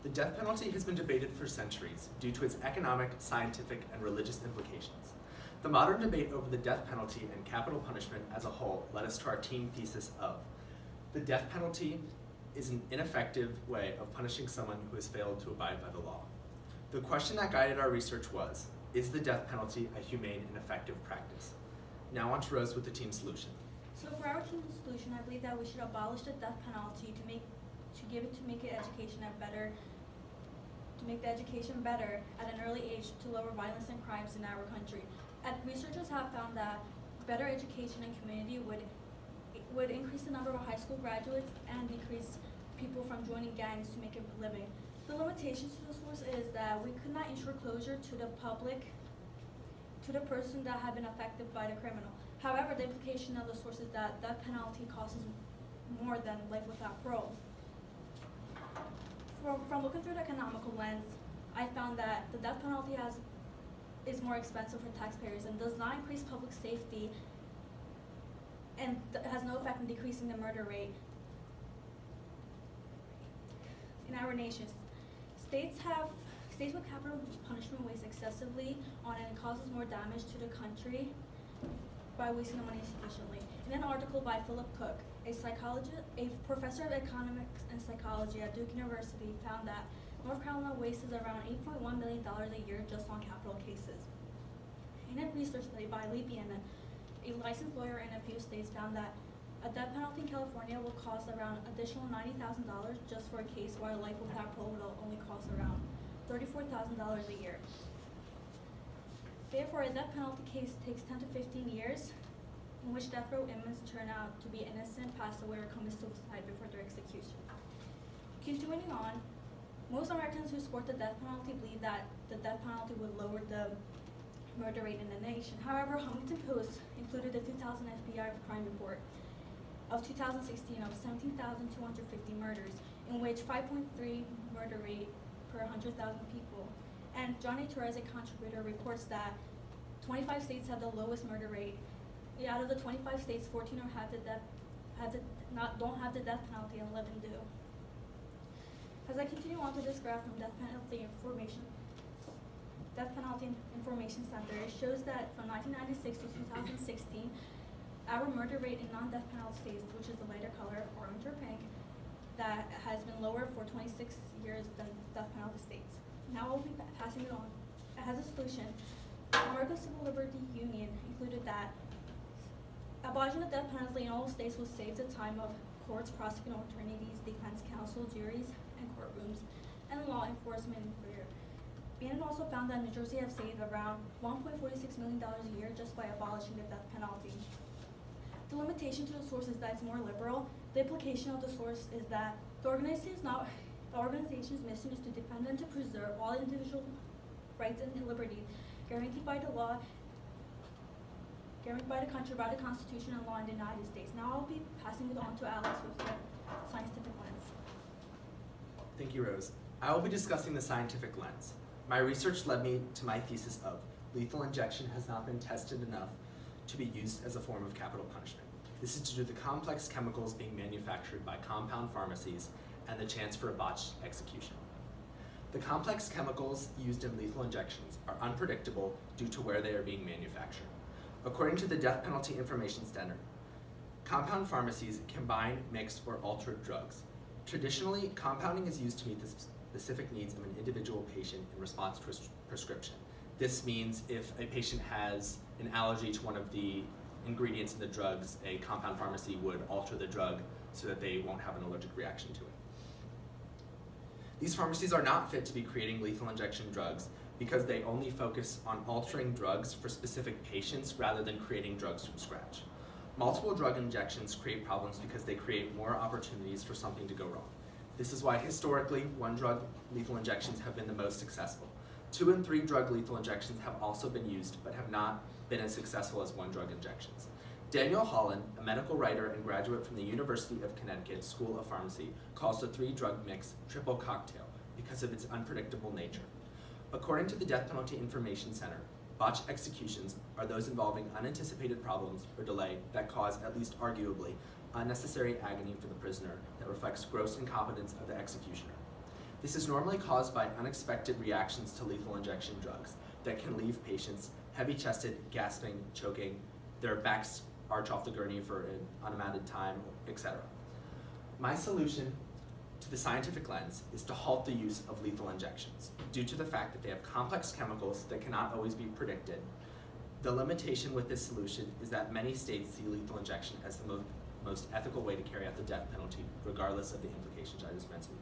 The death penalty has been debated for centuries due to its economic, scientific, and religious implications. The modern debate over the death penalty and capital punishment as a whole led us to our team thesis of: the death penalty is an ineffective way of punishing someone who has failed to abide by the law. The question that guided our research was, is the death penalty a humane and effective practice? Now on to Rose with the team solution. So for our team solution, I believe that we should abolish the death penalty to make the education better at an early age to lower violence and crimes in our country. Researchers have found that better education and community would increase the number of high school graduates and decrease people from joining gangs to make a living. The limitations to the source is that we could not ensure closure to the public, to the person that had been affected by the criminal. However, the implication of the source is that death penalty costs more than life without parole. From looking through the economical lens, I found that the death penalty is more expensive for taxpayers and does not increase public safety and has no effect in decreasing the murder rate in our nation. States with capital punishment waste excessively on it and causes more damage to the country by wasting the money insufficiently. In an article by Philip Cook, a professor of economics and psychology at Duke University, found that North Carolina wastes around $8.1 million a year just on capital cases. In a research study by Lee Bienen, a licensed lawyer in a few states, found that a death penalty in California will cost around additional $90,000 just for a case, while life without parole will only cost around $34,000 a year. Therefore, a death penalty case takes 10 to 15 years, in which death row inmates turn out to be innocent, pass away, or commit suicide before their execution. Continuing on, most Americans who support the death penalty believe that the death penalty would lower the murder rate in the nation. However, Huffington Post included the 2000 FBI crime report of 2016 of 17,250 murders, in which 5.3 murder rate per 100,000 people. And Johnny Torres, a contributor, reports that 25 states have the lowest murder rate. Out of the 25 states, 14 don't have the death penalty and 11 do. As I continue on to this graph from Death Penalty Information Center, it shows that from 1996 to 2016, our murder rate in non-death penalty states, which is the lighter color, orange or pink, that has been lower for 26 years than death penalty states. Now I'll be passing it on. As a solution, the American Civil Liberty Union included that abolishing the death penalty in all states will save the time of courts, prosecuting attorneys, defense counsel, juries, and courtrooms, and law enforcement inferior. Bannon also found that New Jersey has saved around $1.46 million a year just by abolishing the death penalty. The limitation to the source is that it's more liberal. The implication of the source is that the organization's mission is to defend and to preserve all individual rights and liberties guaranteed by the law, guaranteed by the country, by the Constitution and law in the United States. Now I'll be passing it on to Alex with the scientific lens. Thank you, Rose. I will be discussing the scientific lens. My research led me to my thesis of lethal injection has not been tested enough to be used as a form of capital punishment. This is due to the complex chemicals being manufactured by compound pharmacies and the chance for a botched execution. The complex chemicals used in lethal injections are unpredictable due to where they are being manufactured. According to the Death Penalty Information Center, compound pharmacies combine, mix, or alter drugs. Traditionally, compounding is used to meet the specific needs of an individual patient in response to a prescription. This means if a patient has an allergy to one of the ingredients in the drugs, a compound pharmacy would alter the drug so that they won't have an allergic reaction to it. These pharmacies are not fit to be creating lethal injection drugs because they only focus on altering drugs for specific patients rather than creating drugs from scratch. Multiple drug injections create problems because they create more opportunities for something to go wrong. This is why historically, one-drug lethal injections have been the most successful. 2 and 3 drug lethal injections have also been used but have not been as successful as one-drug injections. Daniel Holland, a medical writer and graduate from the University of Connecticut School of Pharmacy, calls the 3-drug mix triple cocktail because of its unpredictable nature. According to the Death Penalty Information Center, botched executions are those involving unanticipated problems or delay that cause, at least arguably, unnecessary agony for the prisoner that reflects gross incompetence of the executioner. This is normally caused by unexpected reactions to lethal injection drugs that can leave patients heavy-chested, gasping, choking, their backs arch off the gurney for an unamounted time, etc. My solution to the scientific lens is to halt the use of lethal injections due to the fact that they have complex chemicals that cannot always be predicted. The limitation with this solution is that many states see lethal injection as the most ethical way to carry out the death penalty, regardless of the implications I just mentioned.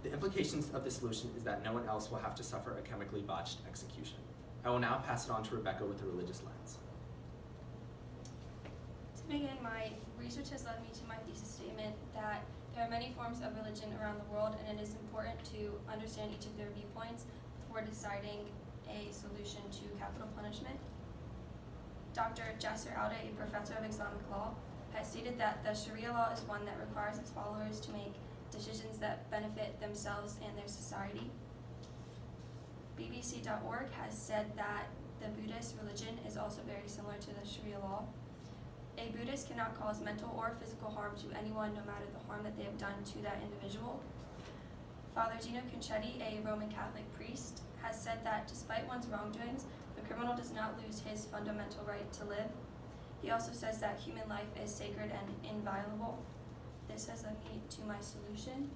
The implications of this solution is that no one else will have to suffer a chemically botched execution. I will now pass it on to Rebecca with a religious lens. To begin, my research has led me to my thesis statement that there are many forms of religion around the world, and it is important to understand each of their viewpoints before deciding a solution to capital punishment. Dr. Jasser Alda, a professor of Islamic law, has stated that the Sharia law is one that requires its followers to make decisions that benefit themselves and their society. BBC.org has said that the Buddhist religion is also very similar to the Sharia law. A Buddhist cannot cause mental or physical harm to anyone, no matter the harm that they have done to that individual. Father Gino Concetti, a Roman Catholic priest, has said that despite one's wrongdoings, the criminal does not lose his fundamental right to live. He also says that human life is sacred and inviolable. This has led me to my solution.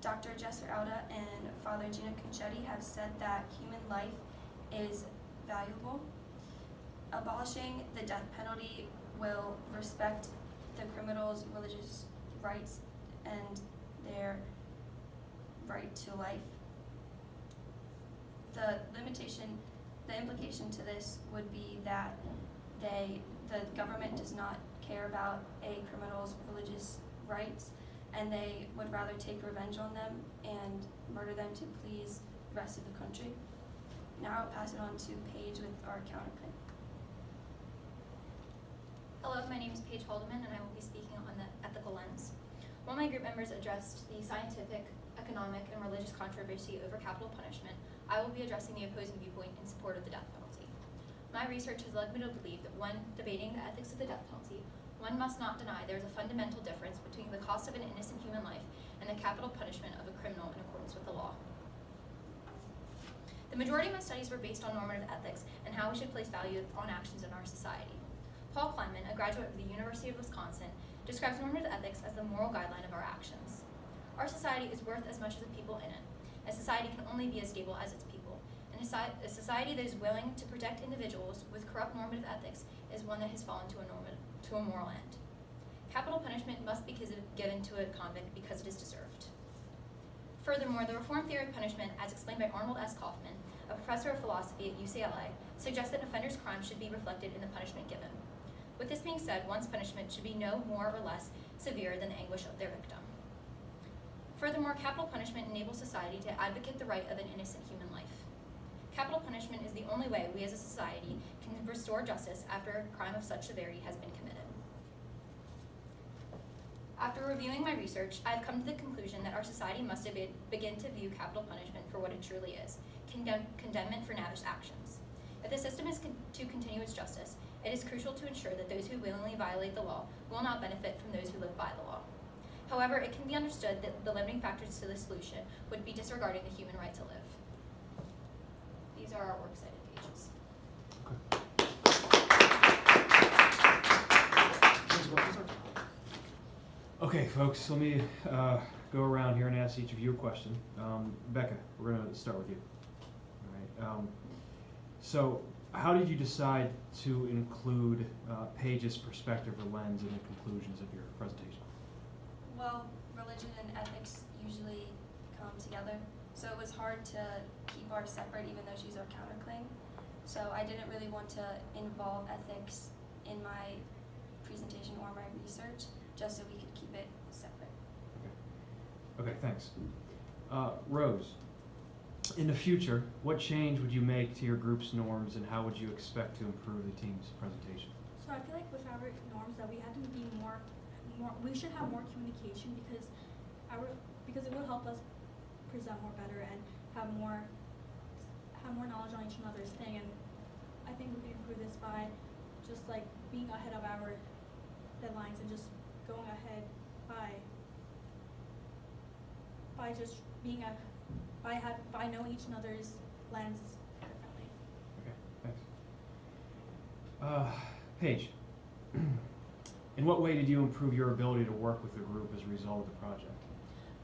Dr. Jasser Alda and Father Gino Concetti have said that human life is valuable. Abolishing the death penalty will respect the criminal's religious rights and their right to life. The implication to this would be that the government does not care about a criminal's religious rights, and they would rather take revenge on them and murder them to please the rest of the country. Now I'll pass it on to Paige with our counterclaim. Hello, my name is Paige Haldeman, and I will be speaking on the ethical lens. While my group members addressed the scientific, economic, and religious controversy over capital punishment, I will be addressing the opposing viewpoint in support of the death penalty. My research has led me to believe that when debating the ethics of the death penalty, one must not deny there is a fundamental difference between the cost of an innocent human life and the capital punishment of a criminal in accordance with the law. The majority of my studies were based on normative ethics and how we should place value on actions in our society. Paul Kleinman, a graduate of the University of Wisconsin, describes normative ethics as the moral guideline of our actions. Our society is worth as much as the people in it. A society can only be as stable as its people. And a society that is willing to protect individuals with corrupt normative ethics is one that has fallen to a moral end. Capital punishment must be given to a convict because it is deserved. Furthermore, the reform theory of punishment, as explained by Arnold S. Kaufman, a professor of philosophy at UCLA, suggests that an offender's crime should be reflected in the punishment given. With this being said, one's punishment should be no more or less severe than the anguish of their victim. Furthermore, capital punishment enables society to advocate the right of an innocent human life. Capital punishment is the only way we as a society can restore justice after a crime of such severity has been committed. After reviewing my research, I have come to the conclusion that our society must begin to view capital punishment for what it truly is, condemnment for lavish actions. If the system is to continue its justice, it is crucial to ensure that those who willingly violate the law will not benefit from those who live by the law. However, it can be understood that the limiting factors to this solution would be disregarding the human right to live. These are our works cited pages. Okay, folks, let me go around here and ask each of you a question. Becca, we're going to start with you. All right. So, how did you decide to include Paige's perspective or lens in the conclusions of your presentation? Well, religion and ethics usually come together, so it was hard to keep ours separate even though she's our counterclaim. So I didn't really want to involve ethics in my presentation or my research, just so we could keep it separate. Okay, thanks. Rose, in the future, what change would you make to your group's norms, and how would you expect to improve the team's presentation? So I feel like with our norms that we have to be more, we should have more communication because it will help us present more better and have more knowledge on each other's thing. And I think we can improve this by just like being ahead of our deadlines and just going ahead by by just by knowing each other's lens differently. Okay, thanks. Paige, in what way did you improve your ability to work with the group as a result of the project?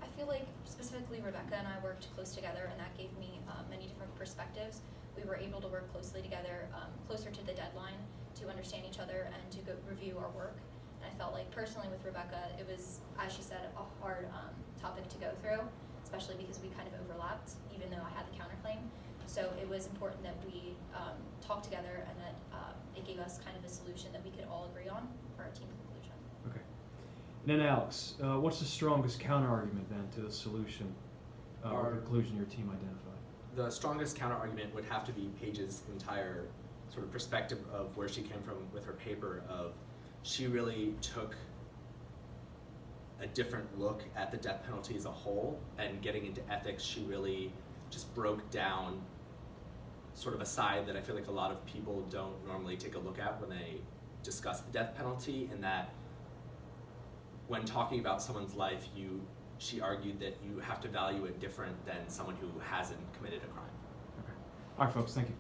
I feel like specifically Rebecca and I worked close together, and that gave me many different perspectives. We were able to work closely together, closer to the deadline, to understand each other and to review our work. And I felt like personally with Rebecca, it was, as she said, a hard topic to go through, especially because we kind of overlapped, even though I had the counterclaim. So it was important that we talked together and that it gave us kind of a solution that we could all agree on for our team conclusion. Okay. And then Alex, what's the strongest counter-argument then to the solution or conclusion your team identified? The strongest counter-argument would have to be Paige's entire sort of perspective of where she came from with her paper of she really took a different look at the death penalty as a whole, and getting into ethics, she really just broke down sort of a side that I feel like a lot of people don't normally take a look at when they discuss the death penalty, and that when talking about someone's life, she argued that you have to value it different than someone who hasn't committed a crime. Okay. All right, folks, thank you.